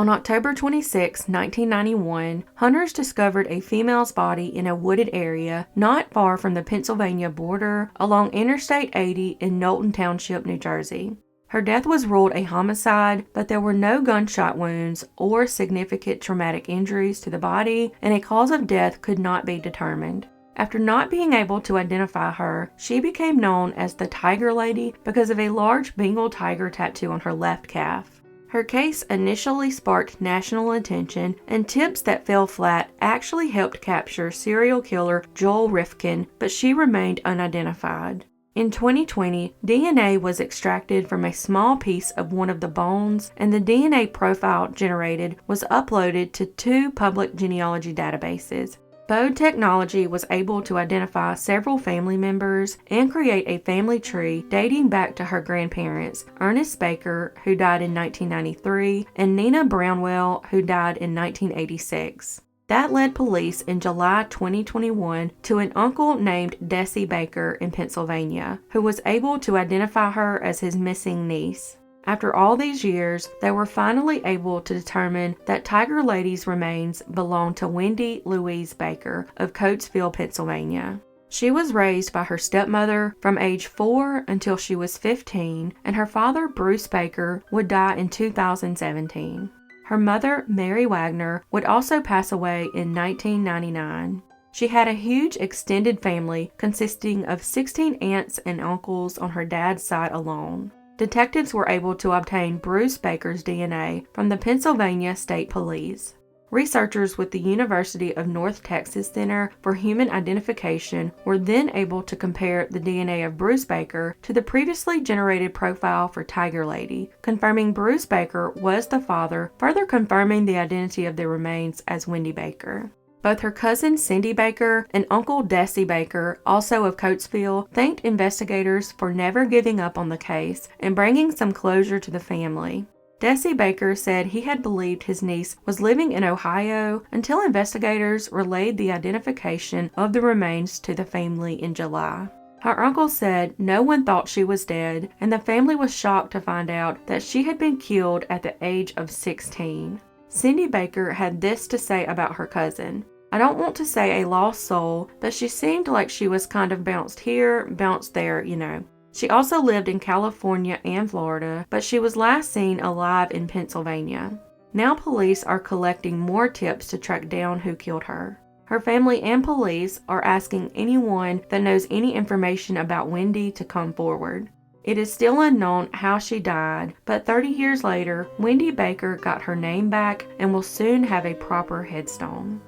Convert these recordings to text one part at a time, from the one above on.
On October 26, 1991, hunters discovered a female's body in a wooded area not far from the Pennsylvania border along Interstate 80 in Knowlton Township, New Jersey. Her death was ruled a homicide, but there were no gunshot wounds or significant traumatic injuries to the body, and a cause of death could not be determined. After not being able to identify her, she became known as the Tiger Lady because of a large Bengal tiger tattoo on her left calf. Her case initially sparked national attention, and tips that fell flat actually helped capture serial killer Joel Rifkin, but she remained unidentified. In 2020, DNA was extracted from a small piece of one of the bones, and the DNA profile generated was uploaded to 2 public genealogy databases. Bode Technology was able to identify several family members and create a family tree dating back to her grandparents, Ernest Baker, who died in 1993, and Nina Brownwell, who died in 1986. That led police in July 2021 to an uncle named Desi Baker in Pennsylvania, who was able to identify her as his missing niece. After all these years, they were finally able to determine that Tiger Lady's remains belonged to Wendy Louise Baker of Coatesville, Pennsylvania. She was raised by her stepmother from age 4 until she was 15, and her father, Bruce Baker, would die in 2017. Her mother, Mary Wagner, would also pass away in 1999. She had a huge extended family consisting of 16 aunts and uncles on her dad's side alone. Detectives were able to obtain Bruce Baker's DNA from the Pennsylvania State Police. Researchers with the University of North Texas Center for Human Identification were then able to compare the DNA of Bruce Baker to the previously generated profile for Tiger Lady, confirming Bruce Baker was the father, further confirming the identity of the remains as Wendy Baker. Both her cousin Cindy Baker and Uncle Desi Baker, also of Coatesville, thanked investigators for never giving up on the case and bringing some closure to the family. Desi Baker said he had believed his niece was living in Ohio until investigators relayed the identification of the remains to the family in July. Her uncle said no one thought she was dead, and the family was shocked to find out that she had been killed at the age of 16. Cindy Baker had this to say about her cousin. "I don't want to say a lost soul, but she seemed like she was kind of bounced here, bounced there, you know. She also lived in California and Florida, but she was last seen alive in Pennsylvania." Now police are collecting more tips to track down who killed her. Her family and police are asking anyone that knows any information about Wendy to come forward. It is still unknown how she died, but 30 years later, Wendy Baker got her name back and will soon have a proper headstone.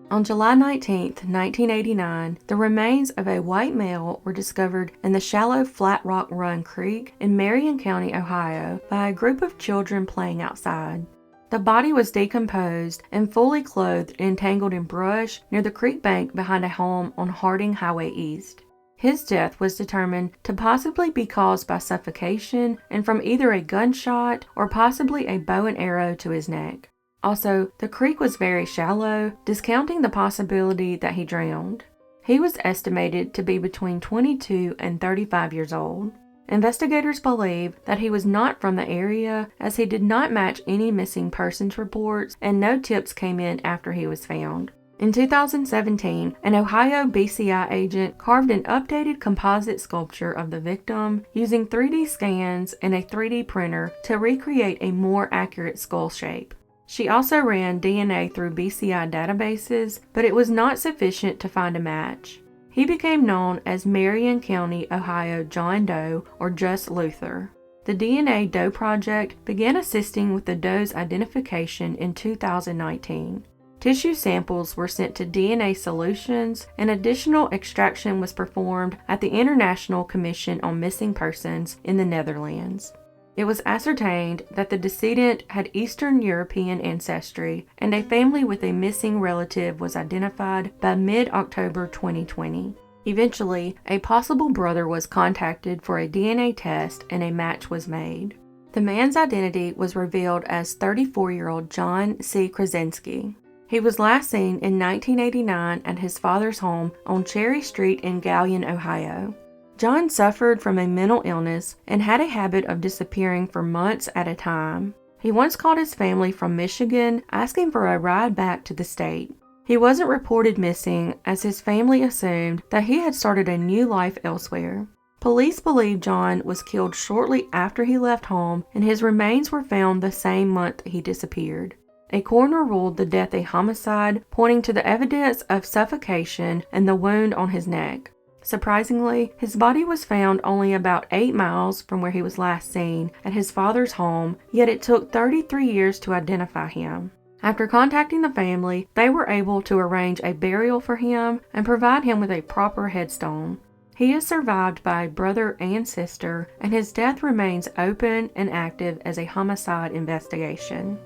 On July 19, 1989, the remains of a white male were discovered in the shallow Flat Rock Run Creek in Marion County, Ohio, by a group of children playing outside. The body was decomposed and fully clothed and entangled in brush near the creek bank behind a home on Harding Highway East. His death was determined to possibly be caused by suffocation and from either a gunshot or possibly a bow and arrow to his neck. Also, the creek was very shallow, discounting the possibility that he drowned. He was estimated to be between 22 and 35 years old. Investigators believe that he was not from the area, as he did not match any missing persons reports and no tips came in after he was found. In 2017, an Ohio BCI agent carved an updated composite sculpture of the victim using 3D scans and a 3D printer to recreate a more accurate skull shape. She also ran DNA through BCI databases, but it was not sufficient to find a match. He became known as Marion County, Ohio John Doe, or just Luther. The DNA Doe Project began assisting with the Doe's identification in 2019. Tissue samples were sent to DNA Solutions, and additional extraction was performed at the International Commission on Missing Persons in the Netherlands. It was ascertained that the decedent had Eastern European ancestry, and a family with a missing relative was identified by mid-October 2020. Eventually, a possible brother was contacted for a DNA test and a match was made. The man's identity was revealed as 34-year-old John C. Kraicinski. He was last seen in 1989 at his father's home on Cherry Street in Galion, Ohio. John suffered from a mental illness and had a habit of disappearing for months at a time. He once called his family from Michigan asking for a ride back to the state. He wasn't reported missing as his family assumed that he had started a new life elsewhere. Police believe John was killed shortly after he left home, and his remains were found the same month he disappeared. A coroner ruled the death a homicide, pointing to the evidence of suffocation and the wound on his neck. Surprisingly, his body was found only about 8 miles from where he was last seen, at his father's home, yet it took 33 years to identify him. After contacting the family, they were able to arrange a burial for him and provide him with a proper headstone. He is survived by a brother and sister, and his death remains open and active as a homicide investigation.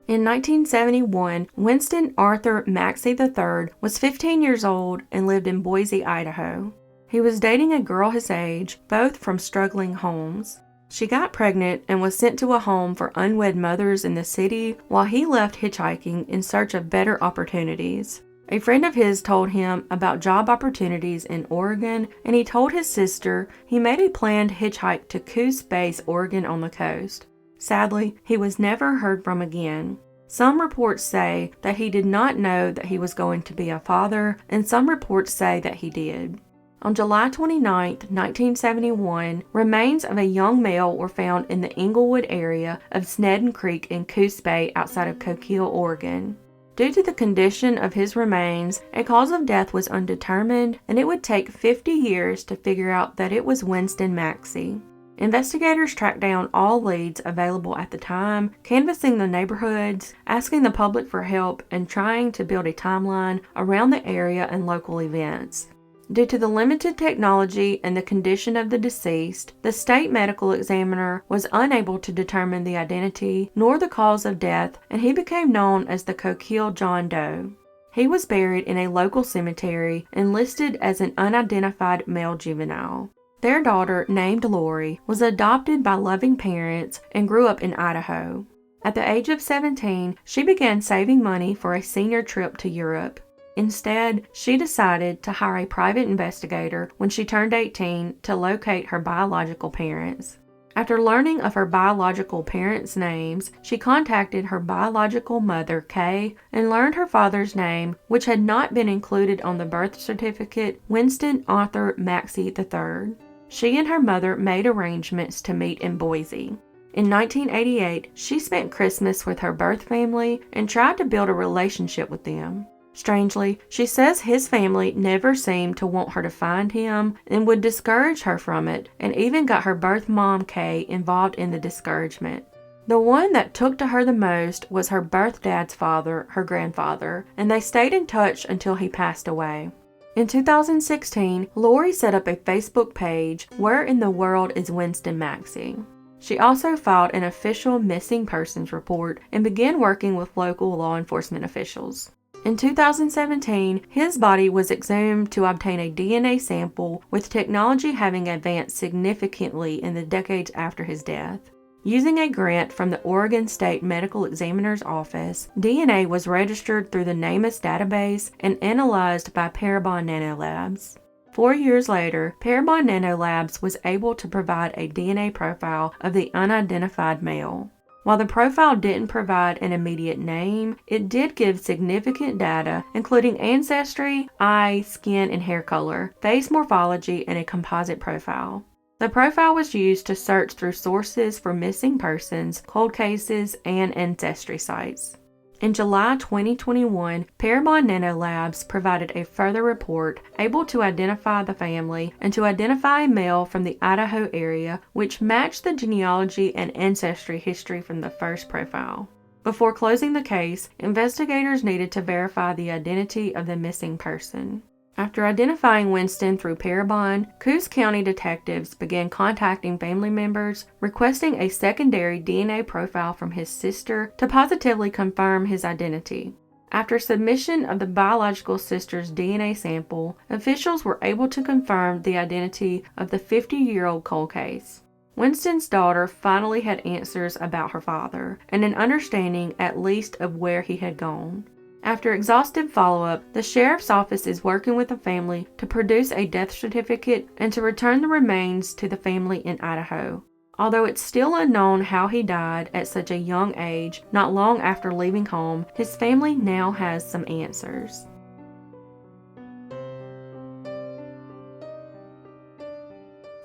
In 1971, Winston Arthur Maxey III was 15 years old and lived in Boise, Idaho. He was dating a girl his age, both from struggling homes. She got pregnant and was sent to a home for unwed mothers in the city while he left hitchhiking in search of better opportunities. A friend of his told him about job opportunities in Oregon, and he told his sister he made a planned hitchhike to Coos Base, Oregon on the coast. Sadly, he was never heard from again. Some reports say that he did not know that he was going to be a father, and some reports say that he did. On July 29, 1971, remains of a young male were found in the Englewood area of Snedden Creek in Coos Bay outside of Coquille, Oregon. Due to the condition of his remains, a cause of death was undetermined, and it would take 50 years to figure out that it was Winston Maxey. Investigators tracked down all leads available at the time, canvassing the neighborhoods, asking the public for help, and trying to build a timeline around the area and local events. Due to the limited technology and the condition of the deceased, the state medical examiner was unable to determine the identity nor the cause of death, and he became known as the Coquille John Doe. He was buried in a local cemetery and listed as an unidentified male juvenile. Their daughter, named Lori, was adopted by loving parents and grew up in Idaho. At the age of 17, she began saving money for a senior trip to Europe. Instead, she decided to hire a private investigator when she turned 18 to locate her biological parents. After learning of her biological parents' names, she contacted her biological mother, Kay, and learned her father's name, which had not been included on the birth certificate, Winston Arthur Maxey III. She and her mother made arrangements to meet in Boise. In 1988, she spent Christmas with her birth family and tried to build a relationship with them. Strangely, she says his family never seemed to want her to find him and would discourage her from it, and even got her birth mom, Kay, involved in the discouragement. The one that took to her the most was her birth dad's father, her grandfather, and they stayed in touch until he passed away. In 2016, Lori set up a Facebook page, Where in the World is Winston Maxey? She also filed an official missing persons report and began working with local law enforcement officials. In 2017, his body was exhumed to obtain a DNA sample, with technology having advanced significantly in the decades after his death. Using a grant from the Oregon State Medical Examiner's Office, DNA was registered through the NamUs database and analyzed by Parabon Nanolabs. 4 years later, Parabon Nanolabs was able to provide a DNA profile of the unidentified male. While the profile didn't provide an immediate name, it did give significant data, including ancestry, eye, skin, and hair color, face morphology, and a composite profile. The profile was used to search through sources for missing persons, cold cases, and ancestry sites. In July 2021, Parabon Nanolabs provided a further report able to identify the family and to identify a male from the Idaho area, which matched the genealogy and ancestry history from the first profile. Before closing the case, investigators needed to verify the identity of the missing person. After identifying Winston through Parabon, Coos County detectives began contacting family members, requesting a secondary DNA profile from his sister to positively confirm his identity. After submission of the biological sister's DNA sample, officials were able to confirm the identity of the 50-year-old cold case. Winston's daughter finally had answers about her father, and an understanding at least of where he had gone. After exhaustive follow-up, the sheriff's office is working with the family to produce a death certificate and to return the remains to the family in Idaho. Although it's still unknown how he died at such a young age, not long after leaving home, his family now has some answers.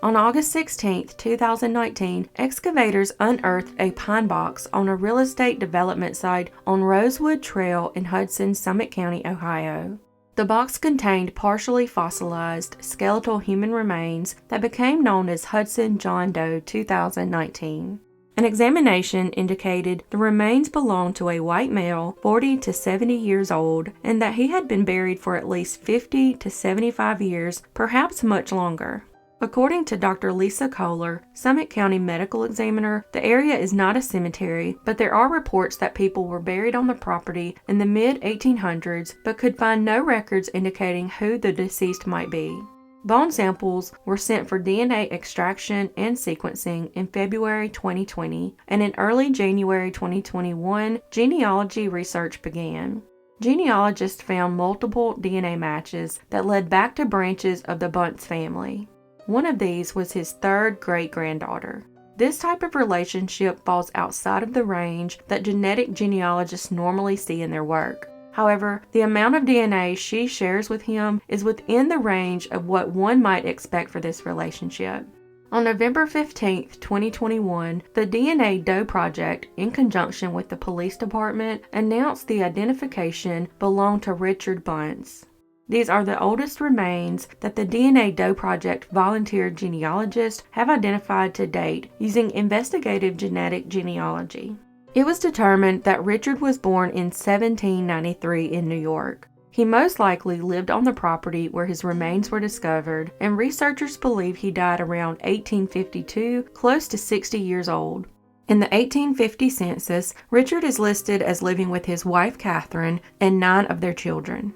On August 16, 2019, excavators unearthed a pine box on a real estate development site on Rosewood Trail in Hudson, Summit County, Ohio. The box contained partially fossilized skeletal human remains that became known as Hudson John Doe 2019. An examination indicated the remains belonged to a white male 40 to 70 years old and that he had been buried for at least 50 to 75 years, perhaps much longer. According to Dr. Lisa Kohler, Summit County Medical Examiner, the area is not a cemetery, but there are reports that people were buried on the property in the mid-1800s but could find no records indicating who the deceased might be. Bone samples were sent for DNA extraction and sequencing in February 2020, and in early January 2021, genealogy research began. Genealogists found multiple DNA matches that led back to branches of the Bunts family. One of these was his third great-granddaughter. This type of relationship falls outside of the range that genetic genealogists normally see in their work. However, the amount of DNA she shares with him is within the range of what one might expect for this relationship. On November 15, 2021, the DNA Doe Project, in conjunction with the police department, announced the identification belonged to Richard Bunce. These are the oldest remains that the DNA Doe Project volunteer genealogists have identified to date using investigative genetic genealogy. It was determined that Richard was born in 1793 in New York. He most likely lived on the property where his remains were discovered, and researchers believe he died around 1852, close to 60 years old. In the 1850 census, Richard is listed as living with his wife Catherine and 9 of their children.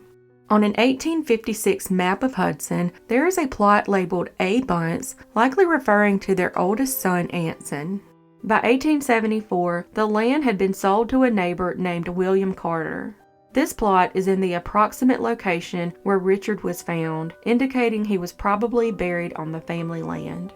On an 1856 map of Hudson, there is a plot labeled A. Bunce, likely referring to their oldest son, Anson. By 1874, the land had been sold to a neighbor named William Carter. This plot is in the approximate location where Richard was found, indicating he was probably buried on the family land.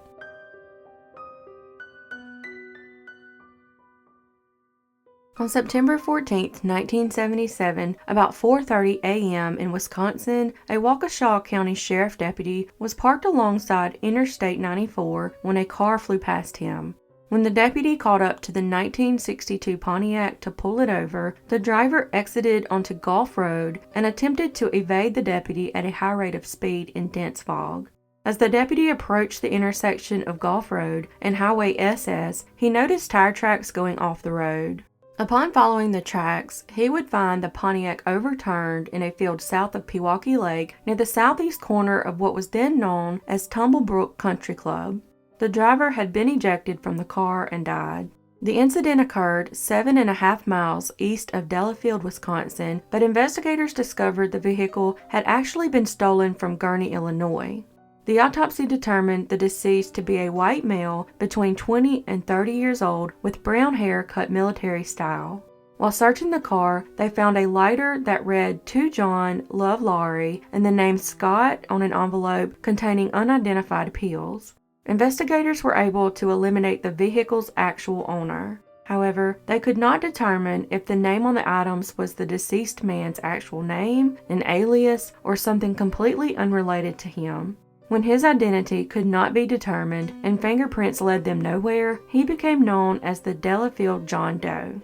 On September 14, 1977, about 4:30 a.m. in Wisconsin, a Waukesha County Sheriff deputy was parked alongside Interstate 94 when a car flew past him. When the deputy caught up to the 1962 Pontiac to pull it over, the driver exited onto Gulf Road and attempted to evade the deputy at a high rate of speed in dense fog. As the deputy approached the intersection of Gulf Road and Highway SS, he noticed tire tracks going off the road. Upon following the tracks, he would find the Pontiac overturned in a field south of Pewaukee Lake near the southeast corner of what was then known as Tumblebrook Country Club. The driver had been ejected from the car and died. The incident occurred 7.5 miles east of Delafield, Wisconsin, but investigators discovered the vehicle had actually been stolen from Gurnee, Illinois. The autopsy determined the deceased to be a white male between 20 and 30 years old with brown hair cut military style. While searching the car, they found a lighter that read "To John, Love Laurie" and the name Scott on an envelope containing unidentified pills. Investigators were able to eliminate the vehicle's actual owner. However, they could not determine if the name on the items was the deceased man's actual name, an alias, or something completely unrelated to him. When his identity could not be determined and fingerprints led them nowhere, he became known as the Delafield John Doe.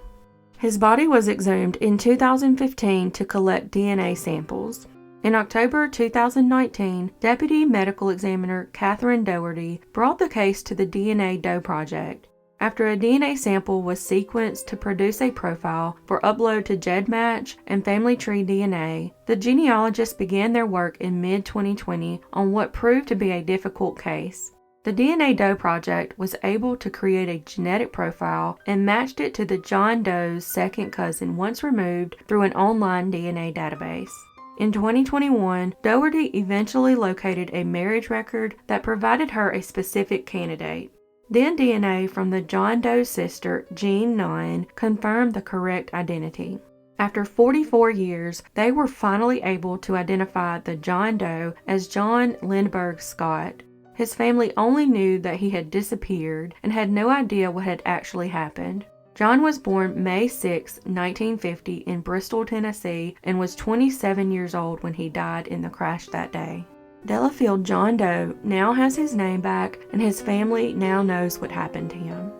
His body was exhumed in 2015 to collect DNA samples. In October 2019, Deputy Medical Examiner Catherine Doherty brought the case to the DNA Doe Project. After a DNA sample was sequenced to produce a profile for upload to GEDmatch and Family Tree DNA, the genealogists began their work in mid-2020 on what proved to be a difficult case. The DNA Doe Project was able to create a genetic profile and matched it to the John Doe's second cousin once removed through an online DNA database. In 2021, Doherty eventually located a marriage record that provided her a specific candidate. Then DNA from the John Doe's sister, Jean Nunn, confirmed the correct identity. After 44 years, they were finally able to identify the John Doe as John Lindberg Scott. His family only knew that he had disappeared and had no idea what had actually happened. John was born May 6, 1950 in Bristol, Tennessee, and was 27 years old when he died in the crash that day. Delafield John Doe now has his name back, and his family now knows what happened to him.